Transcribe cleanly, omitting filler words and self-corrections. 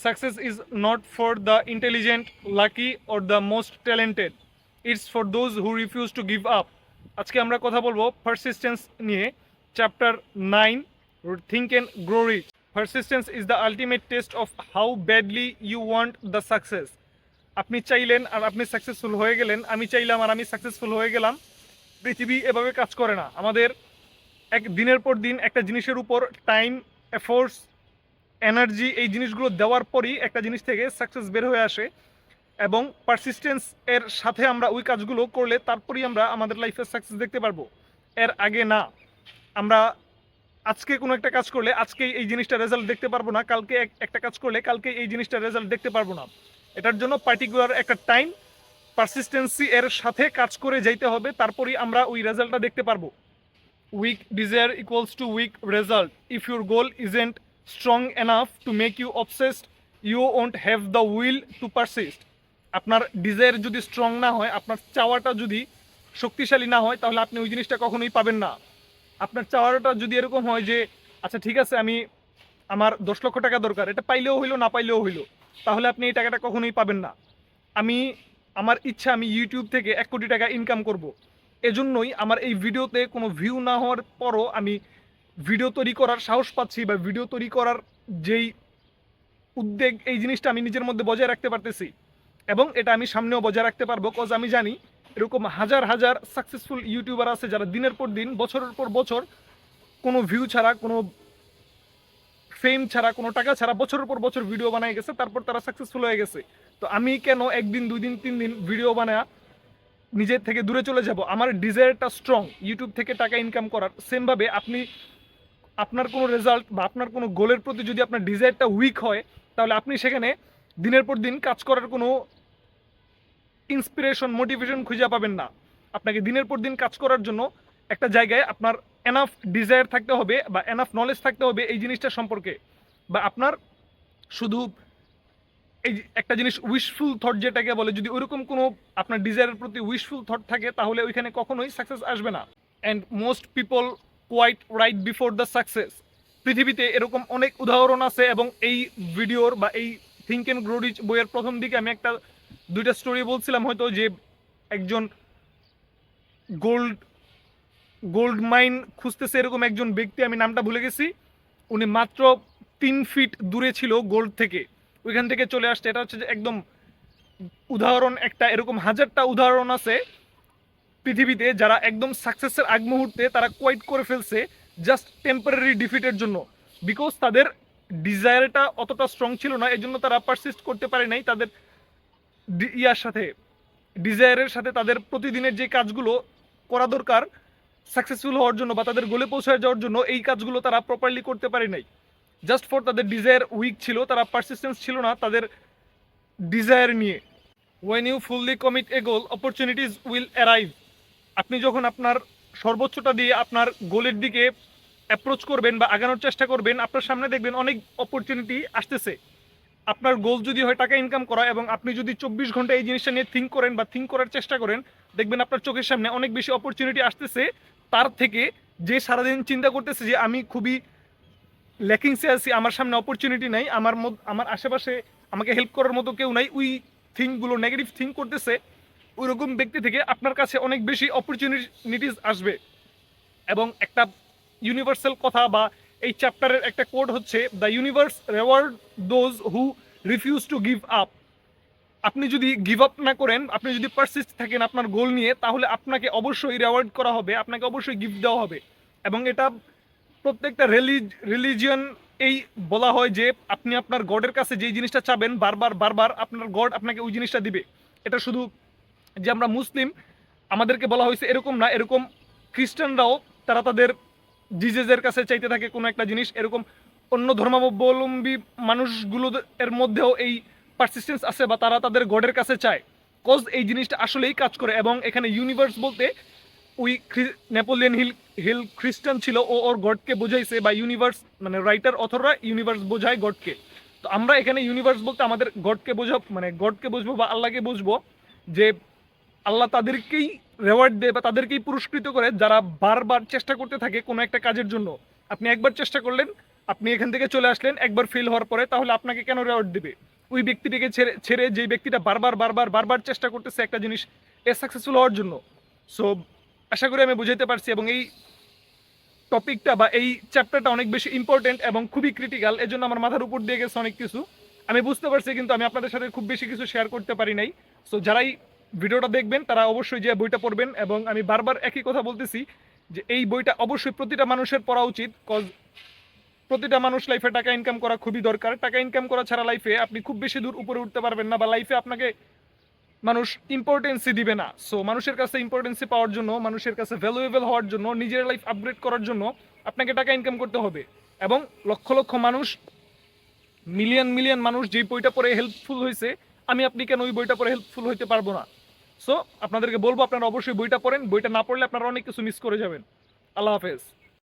success is not for the intelligent, lucky, or the most talented. It's for those who refuse to give up. আজকে আমরা কথা বলবো persistence নিয়ে, chapter 9, think and grow rich. Persistence is the ultimate test of how badly you want the success. আপনি চাইলেন আর আপনি successful হয়ে গেলেন, আমি চাইলাম আর আমি সাকসেসফুল হয়ে গেলাম। পৃথিবী এভাবে কাজ করে না। আমাদের এক দিনের পর দিন একটা জিনিসের উপর টাইম, এফোর্টস, এনার্জি, এই জিনিসগুলো দেওয়ার পরই একটা জিনিস থেকে সাকসেস বের হয়ে আসে। এবং পারসিস্টেন্স এর সাথে আমরা ওই কাজগুলো করলে তারপরেই আমরা আমাদের লাইফে সাকসেস দেখতে পারবো, এর আগে না। আমরা আজকে কোনো একটা কাজ করলে আজকেই এই জিনিসটা রেজাল্ট দেখতে পারবো না, কালকে একটা কাজ করলে কালকে এই জিনিসটা রেজাল্ট দেখতে পারবো না। এটার জন্য পার্টিকুলার একটা টাইম, পারসিস্টেন্সি এর সাথে কাজ করে যাইতে হবে, তারপরেই আমরা ওই রেজাল্টটা দেখতে পারবো। Weak desire equals to weak result. If your goal isn't strong enough to make you obsessed, you won't have the will to persist. আপনার ডিজায়ার যদি স্ট্রং না হয়, আপনার চাওয়াটা যদি শক্তিশালী না হয়, তাহলে আপনি ওই জিনিসটা কখনোই পাবেন না। আপনার চাওয়াটা যদি এরকম হয় যে আচ্ছা ঠিক আছে, আমার 10 লক্ষ টাকা দরকার, এটা পাইলেও হইলো না পাইলেও হইলো, তাহলে আপনি এই টাকাটা কখনোই পাবেন না। আমার ইচ্ছা আমি ইউটিউব থেকে 1 কোটি টাকা ইনকাম করব। এজন্যই আমার এই ভিডিওতে কোনো ভিউ না হওয়ার পরও আমি ভিডিও তৈরি করার সাহস পাচ্ছি, বা ভিডিও তৈরি করার যেই উদ্বেগ, এই জিনিসটা আমি নিজের মধ্যে বজায় রাখতে পারতেছি। এবং এটা আমি সামনেও বজায় রাখতে পারবো, কজ আমি জানি এরকম হাজার হাজার সাকসেসফুল ইউটিউবার আছে যারা দিনের পর দিন, বছরের পর বছর কোনো ভিউ ছাড়া, কোনো ফেম ছাড়া, কোনো টাকা ছাড়া বছরের পর বছর ভিডিও বানায় গেছে, তারপর তারা সাকসেসফুল হয়ে গেছে। তো আমি কেন একদিন, 2 দিন, 3 দিন ভিডিও বানায় নিজের থেকে দূরে চলে যাব? আমার ডিজায়ারটা স্ট্রং ইউটিউব থেকে টাকা ইনকাম করার। সেমভাবে আপনি আপনার কোনো রেজাল্ট বা আপনার কোনো গোলের প্রতি যদি আপনার ডিজায়ারটা উইক হয়, তাহলে আপনি সেখানে দিনের পর দিন কাজ করার কোনো ইন্সপিরেশন, মোটিভেশন খুঁজে পাবেন না। আপনাকে দিনের পর দিন কাজ করার জন্য একটা জায়গায় আপনার এনাফ ডিজায়ার থাকতে হবে, বা এনাফ নলেজ থাকতে হবে এই জিনিসটা সম্পর্কে। বা আপনার শুধু এই একটা জিনিস উইশফুল থট যেটাকে বলে, যদি ওইরকম কোনো আপনার ডিজায়ারের প্রতি উইশফুল থট থাকে, তাহলে ওইখানে কখনোই সাকসেস আসবে না। And most people quit right before the success. পৃথিবীতে এরকম অনেক উদাহরণ আছে, এবং এই ভিডিওর বা এই থিঙ্ক অ্যান্ড গ্রো রিচ বইয়ের প্রথম দিকে আমি 2টা স্টোরি বলছিলাম হয়তো, যে একজন গোল্ড মাইন খুঁজতেছে এরকম একজন ব্যক্তি, আমি নামটা ভুলে গেছি। উনি মাত্র 3 ফিট দূরে ছিল গোল্ড থেকে, ওইখান থেকে চলে আসছে। এটা হচ্ছে যে একদম উদাহরণ একটা। এরকম হাজারটা উদাহরণ আছে পৃথিবীতে যারা একদম সাকসেসের আগ মুহূর্তে তারা কোয়াইট করে ফেলছে জাস্ট টেম্পোরারি ডিফিটের জন্য, বিকজ তাদের ডিজায়ারটা অতটা স্ট্রং ছিল না, এই জন্য তারা পারসিস্ট করতে পারে নাই তাদের ডিজায়ারের সাথে। তাদের প্রতিদিনের যে কাজগুলো করা দরকার সাকসেসফুল হওয়ার জন্য বা তাদের গোলে পৌঁছে যাওয়ার জন্য, এই কাজগুলো তারা প্রপারলি করতে পারে নাই। জাস্ট ফর তাদের ডিজায়ার উইক ছিল, তারা পারসিস্টেন্স ছিল না তাদের ডিজায়ার নিয়ে। When you fully commit a goal, opportunities will arrive. আপনি যখন আপনার সর্বোচ্চটা দিয়ে আপনার গোলের দিকে অ্যাপ্রোচ করবেন বা আগানোর চেষ্টা করবেন, আপনার সামনে দেখবেন অনেক অপরচুনিটি আসতেছে। আপনার গোল যদি হয় টাকা ইনকাম করা, এবং আপনি যদি 24 ঘন্টা এই জিনিসটা নিয়ে থিঙ্ক করেন বা থিঙ্ক করার চেষ্টা করেন, দেখবেন আপনার চোখের সামনে অনেক বেশি অপরচুনিটি আসতেছে তার থেকে, যে সারাদিন চিন্তা করতেছে যে আমি খুবই ল্যাকিংসে আছি, আমার সামনে অপরচুনিটি নাই, আমার আশেপাশে আমাকে হেল্প করার মতো কেউ নাই, ওই থিঙ্কগুলো নেগেটিভ থিঙ্ক করতেছে, ওই রকম ব্যক্তি থেকে আপনার কাছে অনেক বেশি অপরচুনিটিস আসবে। এবং একটা ইউনিভার্সাল কথা বা এই চ্যাপ্টারের একটা কোড হচ্ছে, the universe reward those who refuse to give up. আপনি যদি গিভ আপ না করেন, আপনি যদি পারসিস্ট থাকেন আপনার গোল নিয়ে, তাহলে আপনাকে অবশ্যই রেওয়ার্ড করা হবে, আপনাকে অবশ্যই গিফট দেওয়া হবে। এবং এটা প্রত্যেকটা রিলিজিয়ন এই বলা হয় যে আপনি আপনার গডের কাছে যেই জিনিসটা চাবেন বারবার বারবার, আপনার গড আপনাকে ওই জিনিসটা দিবে। এটা শুধু যে আমরা মুসলিম আমাদেরকে বলা হয়েছে এরকম না, এরকম খ্রিস্টানরাও তারা তাদের জিজেসের কাছে চাইতে থাকে কোনো একটা জিনিস। এরকম অন্য ধর্মাবলম্বী মানুষগুলো এর মধ্যেও এই পারসিস্টেন্স আছে, বা তারা তাদের গডের কাছে চায়, কজ এই জিনিসটা আসলেই কাজ করে। এবং এখানে ইউনিভার্স বলতে ওই নেপোলিয়ন হিল খ্রিস্টান ছিল, ও ওর গডকে বোঝাইছে, বা ইউনিভার্স মানে রাইটার অথররা ইউনিভার্স বোঝায় গডকে। তো আমরা এখানে ইউনিভার্স বলতে আমাদের গডকে গডকে বুঝবো বা আল্লাহকে বুঝবো, যে আল্লাহ তাদেরকেই রেওয়ার্ড দেয় বা তাদেরকেই পুরস্কৃত করে যারা বারবার চেষ্টা করতে থাকে কোনো একটা কাজের জন্য। আপনি একবার চেষ্টা করলেন, আপনি এখান থেকে চলে আসলেন একবার ফেল হওয়ার পরে, তাহলে আপনাকে কেন রেওয়ার্ড দিবে? ওই ব্যক্তিটিকে ছেড়ে ছেড়ে যেই ব্যক্তিটা বারবার বারবার বারবার চেষ্টা করতেছে একটা জিনিস সাকসেসফুল হওয়ার জন্য। সো আশা করি আমি বুঝাইতে পারছি, এবং এই টপিকটা বা এই চ্যাপ্টারটা অনেক বেশি ইম্পর্টেন্ট এবং খুবই ক্রিটিক্যাল। এর জন্য আমার মাথার উপর দিয়ে গেছে অনেক কিছু, আমি বুঝতে পারছি, কিন্তু আমি আপনাদের সাথে খুব বেশি কিছু শেয়ার করতে পারি নাই। সো যারাই ভিডিওটা দেখবেন তারা অবশ্যই যে বইটা পড়বেন, এবং আমি বারবার একই কথা বলতেছি যে এই বইটা অবশ্যই প্রতিটা মানুষের পড়া উচিত। কজ প্রতিটা মানুষ লাইফে টাকা ইনকাম করা খুবই দরকার। টাকা ইনকাম করা ছাড়া লাইফে আপনি খুব বেশি দূর উপরে উঠতে পারবেন না, বা লাইফে আপনাকে মানুষ ইম্পর্টেন্সই দিবে না। সো মানুষের কাছে ইম্পর্টেন্সি পাওয়ার জন্য, মানুষের কাছে ভ্যালুয়েবল হওয়ার জন্য, নিজের লাইফ আপগ্রেড করার জন্য আপনাকে টাকা ইনকাম করতে হবে। এবং লক্ষ লক্ষ মানুষ, মিলিয়ন মিলিয়ন মানুষ যেই বইটা পড়ে হেল্পফুল হয়েছে, আমি আপনি কেন ওই বইটা পড়ে হেল্পফুল হইতে পারবো না? সো আপনাদেরকে বলবো আপনারা অবশ্যই বইটা পড়েন, বইটা না পড়লে আপনারা অনেক কিছু মিস করে যাবেন। আল্লাহ হাফেজ।